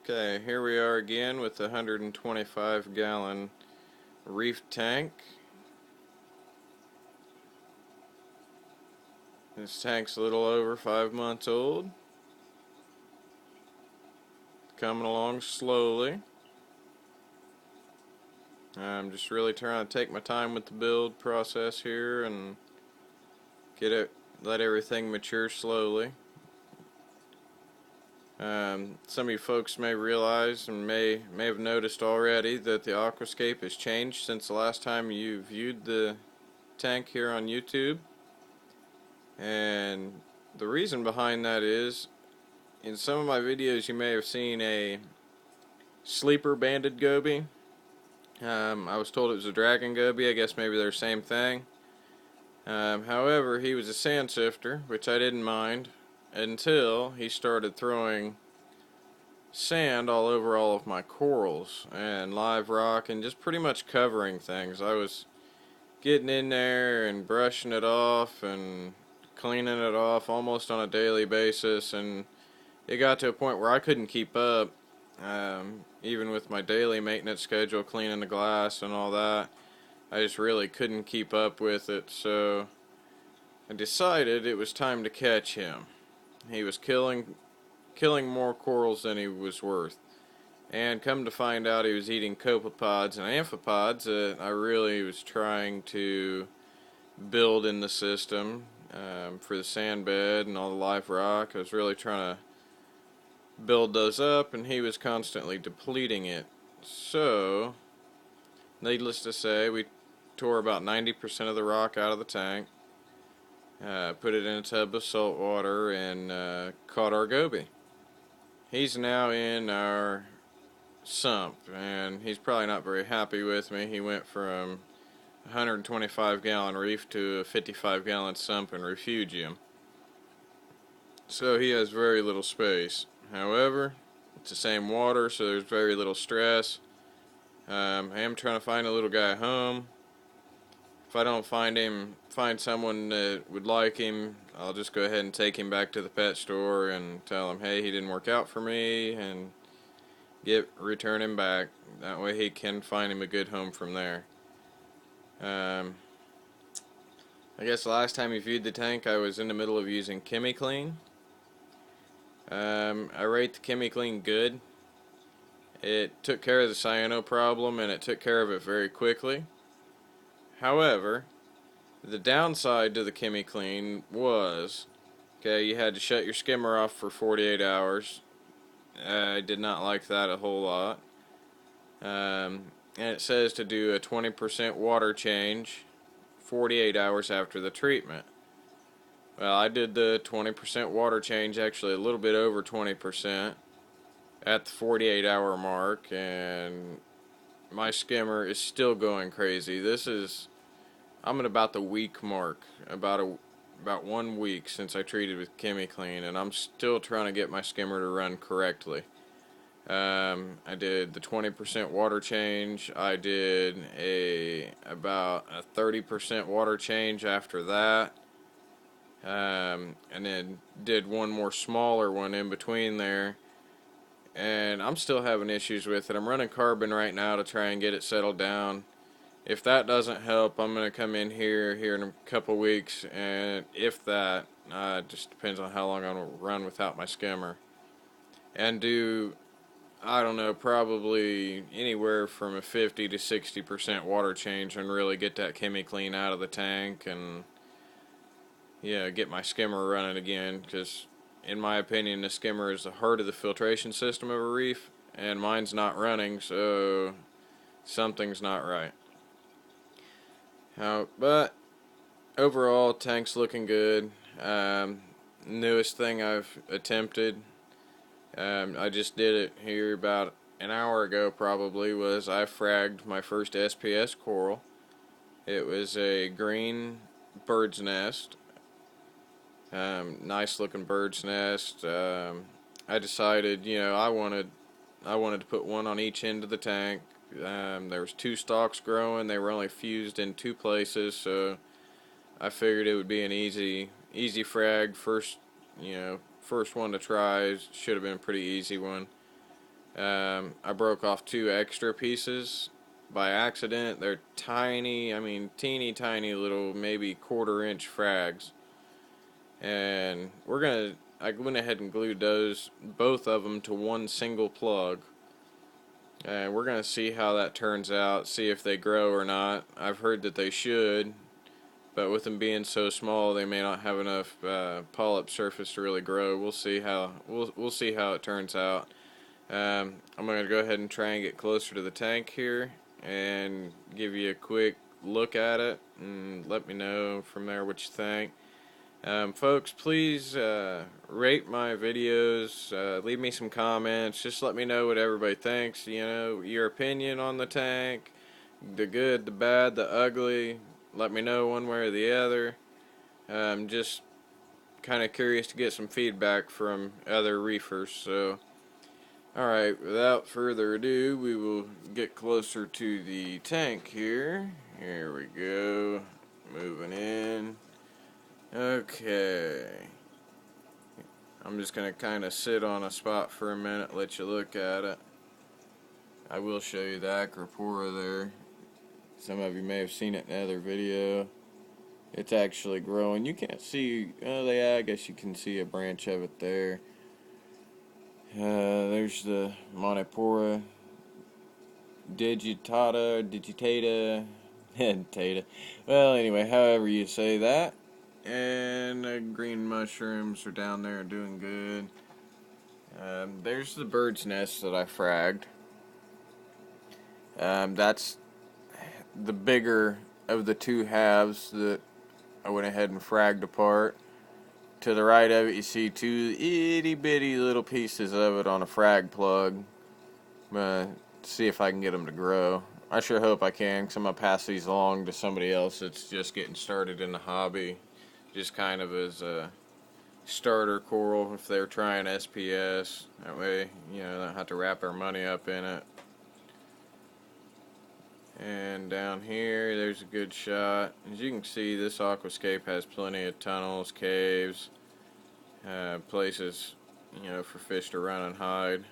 Okay, here we are again with the 125 gallon Reef tank. This tank's a little over 5 months old. Coming along slowly. I'm just really trying to take my time with the build process here and let everything mature slowly. Some of you folks may realize and may have noticed already that the aquascape has changed since the last time you viewed the tank here on YouTube. And the reason behind that is, in some of my videos you may have seen a sleeper banded goby. I was told it was a dragon goby. I guess maybe they're the same thing. However, he was a sand sifter, which I didn't mind until he started throwing sand all over all of my corals and live rock and just pretty much covering things. I was getting in there and brushing it off and cleaning it off almost on a daily basis, and it got to a point where I couldn't keep up, even with my daily maintenance schedule, cleaning the glass and all that. I just really couldn't keep up with it, so I decided it was time to catch him. He was killing more corals than he was worth, and come to find out he was eating copepods and amphipods that I really was trying to build in the system for the sand bed and all the live rock. I was really trying to build those up, and he was constantly depleting it. So, needless to say, we tore about 90% of the rock out of the tank, put it in a tub of salt water, and caught our goby. He's now in our sump, and he's probably not very happy with me. He went from 125 gallon reef to a 55 gallon sump and refugium. So he has very little space. However, it's the same water, so there's very little stress. I am trying to find a little guy home. If I don't find someone that would like him, I'll just go ahead and take him back to the pet store and tell him, hey, he didn't work out for me, and return him back. That way he can find him a good home from there. I guess the last time you viewed the tank, I was in the middle of using ChemiClean. I rate the ChemiClean good. It took care of the cyano problem, and it took care of it very quickly. However, the downside to the ChemiClean was, okay, you had to shut your skimmer off for 48 hours. I did not like that a whole lot. And it says to do a 20% water change 48 hours after the treatment. Well, I did the 20% water change, actually a little bit over 20%, at the 48-hour mark, and my skimmer is still going crazy. I'm at about the week mark, about 1 week since I treated with ChemiClean, and I'm still trying to get my skimmer to run correctly. I did the 20% water change. I did about a 30% water change after that, and then did one more smaller one in between there. And I'm still having issues with it. I'm running carbon right now to try and get it settled down. If that doesn't help, I'm going to come in here in a couple weeks, and if that, it just depends on how long I'm going to run without my skimmer, and do, I don't know, probably anywhere from a 50 to 60% water change, and really get that ChemiClean out of the tank, and yeah, get my skimmer running again, because in my opinion the skimmer is the heart of the filtration system of a reef, and mine's not running, so something's not right. But overall, tank's looking good. Newest thing I've attempted, I just did it here about an hour ago probably, was I fragged my first SPS coral. It was a green bird's nest. Nice looking bird's nest. I decided, I wanted to put one on each end of the tank. There was 2 stalks growing. They were only fused in 2 places, so I figured it would be an easy frag. First one to try. Should have been a pretty easy one. I broke off 2 extra pieces by accident. They're tiny, I mean teeny tiny little, maybe 1/4 inch frags. And I went ahead and glued those, both of them, to one single plug. And we're gonna see how that turns out, see if they grow or not. I've heard that they should, but with them being so small, they may not have enough polyp surface to really grow. We'll see how it turns out. I'm gonna go ahead and try and get closer to the tank here and give you a quick look at it, and let me know from there what you think. Folks, please rate my videos, leave me some comments, just let me know what everybody thinks, you know, your opinion on the tank, the good, the bad, the ugly. Let me know one way or the other. I'm just kind of curious to get some feedback from other reefers. So, alright, without further ado, we will get closer to the tank here. Here we go, moving in. Okay, I'm just going to kind of sit on a spot for a minute, let you look at it. I will show you the acropora there. Some of you may have seen it in another video. It's actually growing. You can't see, I guess you can see a branch of it there. There's the Monopora digitata, Tata. Well, anyway, however you say that. And the green mushrooms are down there doing good. There's the bird's nest that I fragged. That's the bigger of the 2 halves that I went ahead and fragged apart. To the right of it, you see 2 itty bitty little pieces of it on a frag plug. I'm gonna see if I can get them to grow. I sure hope I can, because I'm gonna pass these along to somebody else that's just getting started in the hobby. Just kind of as a starter coral if they're trying SPS. That way, you know, they don't have to wrap their money up in it. And down here, there's a good shot. As you can see, this aquascape has plenty of tunnels, caves, places, you know, for fish to run and hide.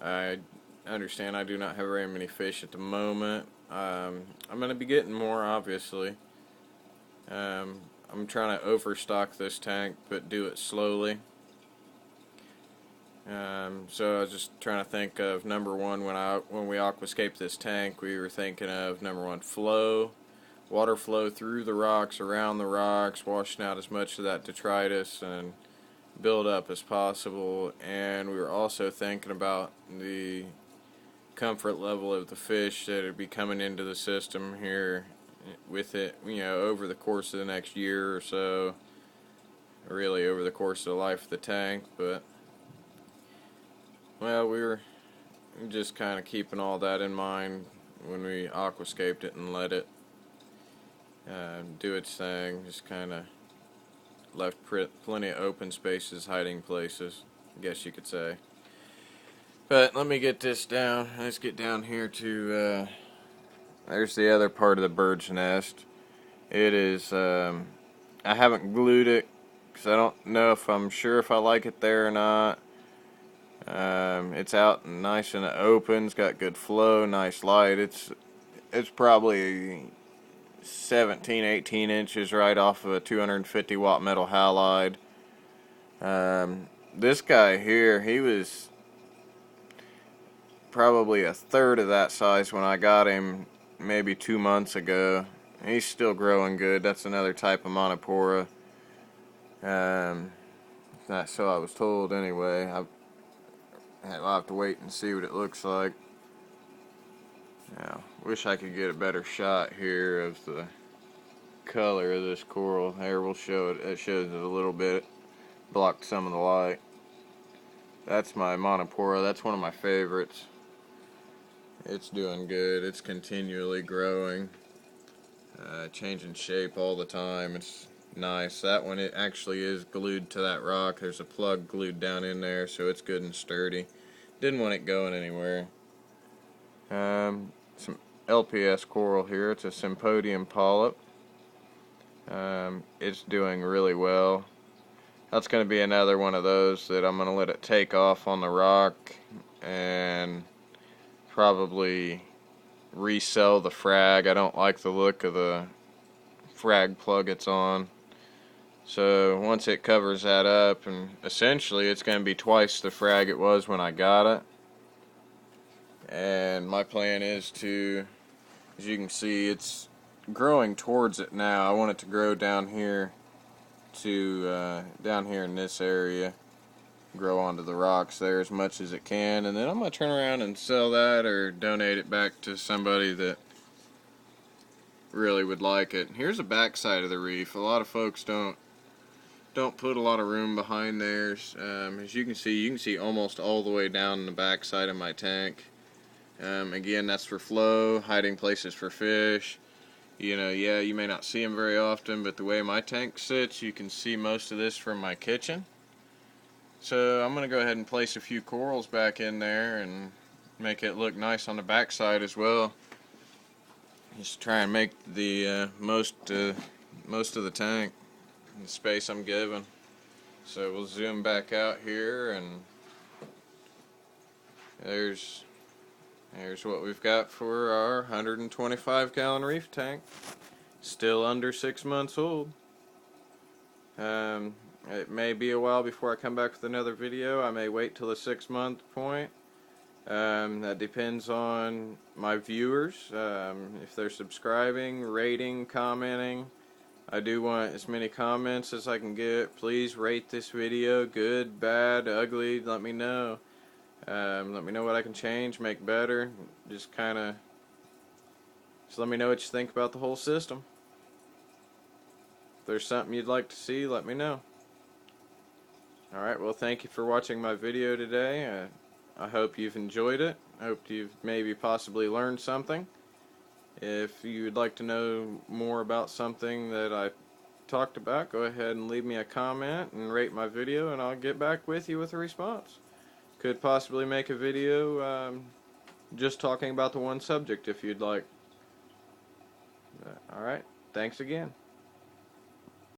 I understand I do not have very many fish at the moment. I'm going to be getting more, obviously. I'm trying to overstock this tank, but do it slowly. So I was just trying to think of number one, when we aquascaped this tank, we were thinking of number one, flow, water flow through the rocks, around the rocks, washing out as much of that detritus and build up as possible. And we were also thinking about the comfort level of the fish that would be coming into the system here with it, you know, over the course of the next year or so, really over the course of the life of the tank. But well, we were just kind of keeping all that in mind when we aquascaped it and let it do its thing. Just kind of left plenty of open spaces, hiding places, I guess you could say. But let me get this down. Let's get down here to there's the other part of the bird's nest. It is, I haven't glued it because I don't know if I'm sure if I like it there or not. It's out nice and open. It's got good flow, nice light. It's probably 17, 18 inches right off of a 250 watt metal halide. This guy here, he was probably a third of that size when I got him maybe 2 months ago. He's still growing good. That's another type of Monopora. So I was told anyway. I'll have to wait and see what it looks like. Now, wish I could get a better shot here of the color of this coral. There, we'll show it. It shows it a little bit. Blocked some of the light. That's my Monopora. That's one of my favorites. It's doing good. It's continually growing, changing shape all the time. It's nice. That one, it actually is glued to that rock. There's a plug glued down in there, so it's good and sturdy. Didn't want it going anywhere. Some LPS coral here. It's a Sympodium polyp. It's doing really well. That's going to be another one of those that I'm going to let it take off on the rock and probably resell the frag. I don't like the look of the frag plug it's on. So once it covers that up, and essentially it's going to be twice the frag it was when I got it. And my plan is to, as you can see, it's growing towards it now. I want it to grow down here to down here in this area, grow onto the rocks there as much as it can, and then I'm going to turn around and sell that or donate it back to somebody that really would like it. Here's the back side of the reef. A lot of folks don't put a lot of room behind theirs. As you can see almost all the way down the back side of my tank. Again, that's for flow, hiding places for fish. You know, yeah, you may not see them very often, but the way my tank sits, you can see most of this from my kitchen. So I'm going to go ahead and place a few corals back in there and make it look nice on the back side as well. Just try and make the most of the tank, the space I'm given. So we'll zoom back out here, and there's what we've got for our 125-gallon reef tank. Still under 6 months old. It may be a while before I come back with another video. I may wait till the 6-month point. That depends on my viewers. If they're subscribing, rating, commenting. I do want as many comments as I can get. Please rate this video. Good, bad, ugly. Let me know. Let me know what I can change, make better. Just let me know what you think about the whole system. If there's something you'd like to see, let me know. Alright, well, thank you for watching my video today. I hope you've enjoyed it. I hope you've maybe possibly learned something. If you'd like to know more about something that I talked about, go ahead and leave me a comment and rate my video, and I'll get back with you with a response. Could possibly make a video just talking about the one subject if you'd like. Alright, thanks again.